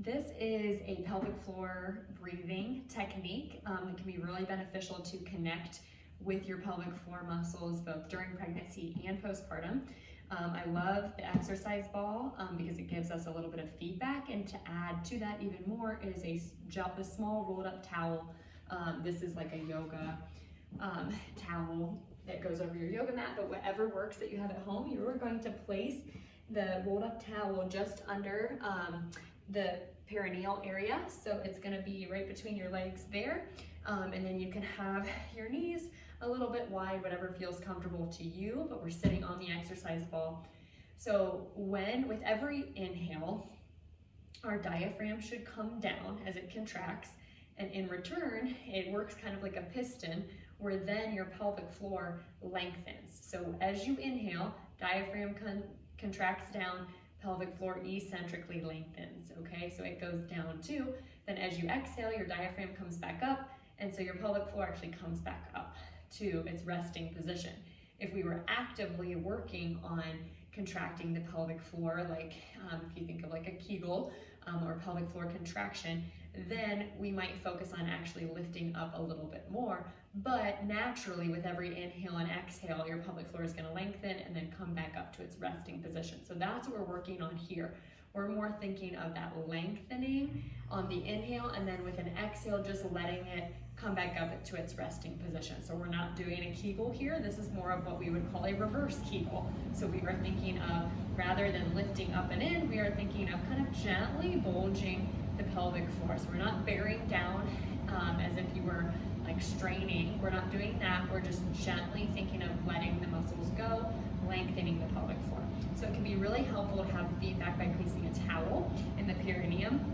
This is a pelvic floor breathing technique. It can be really beneficial to connect with your pelvic floor muscles both during pregnancy and postpartum. I love the exercise ball because it gives us a little bit of feedback, and to add to that even more is a small rolled up towel. This is like a yoga towel that goes over your yoga mat, but whatever works that you have at home, you are going to place the rolled up towel just under the perineal area. So it's gonna be right between your legs there. And then you can have your knees a little bit wide, whatever feels comfortable to you, but we're sitting on the exercise ball. So with every inhale, our diaphragm should come down as it contracts, and in return, it works kind of like a piston, where then your pelvic floor lengthens. So as you inhale, diaphragm contracts down, pelvic floor eccentrically lengthens, okay? So it goes down too. Then as you exhale, your diaphragm comes back up, and so your pelvic floor actually comes back up to its resting position. If we were actively working on contracting the pelvic floor, like if you think of like a Kegel or pelvic floor contraction, then we might focus on actually lifting up a little bit more. But naturally, with every inhale and exhale, your pelvic floor is going to lengthen and then come back up to its resting position. So that's what we're working on here. We're more thinking of that lengthening on the inhale, and then with an exhale, just letting it come back up to its resting position. So we're not doing a Kegel here. This is more of what we would call a reverse Kegel. So we are thinking of, rather than lifting up and in, we are thinking of kind of gently bulging the pelvic floor. So we're not bearing down as if you were like straining. We're not doing that. We're just gently thinking of letting the muscles go, lengthening the pelvic floor. So it can be really helpful to have feedback by placing a towel in the perineum.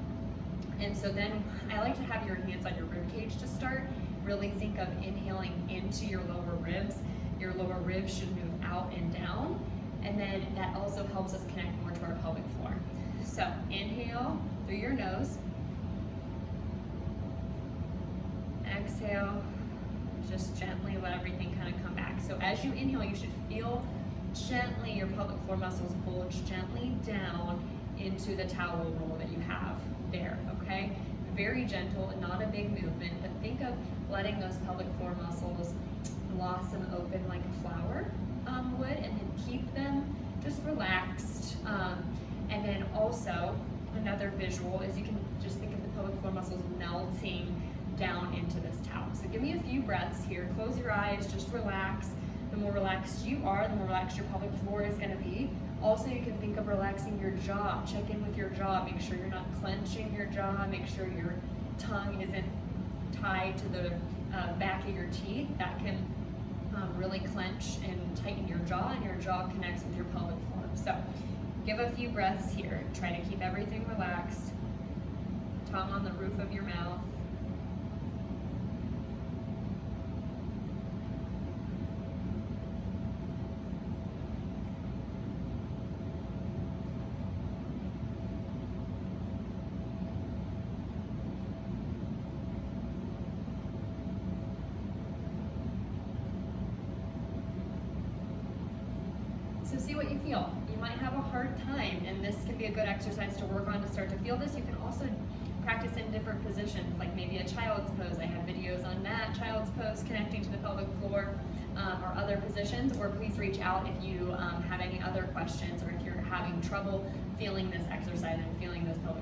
And so then I like to have your hands on your rib cage to start. Really think of inhaling into your lower ribs. Your lower ribs should move out and down. And then that also helps us connect more to our pelvic floor. So inhale through your nose. Exhale, just gently let everything kind of come back. So as you inhale, you should feel gently your pelvic floor muscles bulge gently down into the towel roll that you have there, okay? Very gentle, not a big movement, but think of letting those pelvic floor muscles blossom open like a flower would, and then keep them just relaxed. And then also, another visual is you can just think of the pelvic floor muscles melting down into this towel. So give me a few breaths here. Close your eyes, just relax. The more relaxed you are, the more relaxed your pelvic floor is going to be. Also, you can think of relaxing your jaw. Check in with your jaw. Make sure you're not clenching your jaw. Make sure your tongue isn't tied to the back of your teeth. That can really clench and tighten your jaw, and your jaw connects with your pelvic floor. So give a few breaths here. Try to keep everything relaxed. Tongue on the roof of your mouth. So see what you feel. You might have a hard time, and this can be a good exercise to work on to start to feel this. You can also practice in different positions, like maybe a child's pose. I have videos on that, child's pose, connecting to the pelvic floor, or other positions. Or please reach out if you have any other questions, or if you're having trouble feeling this exercise and feeling those pelvic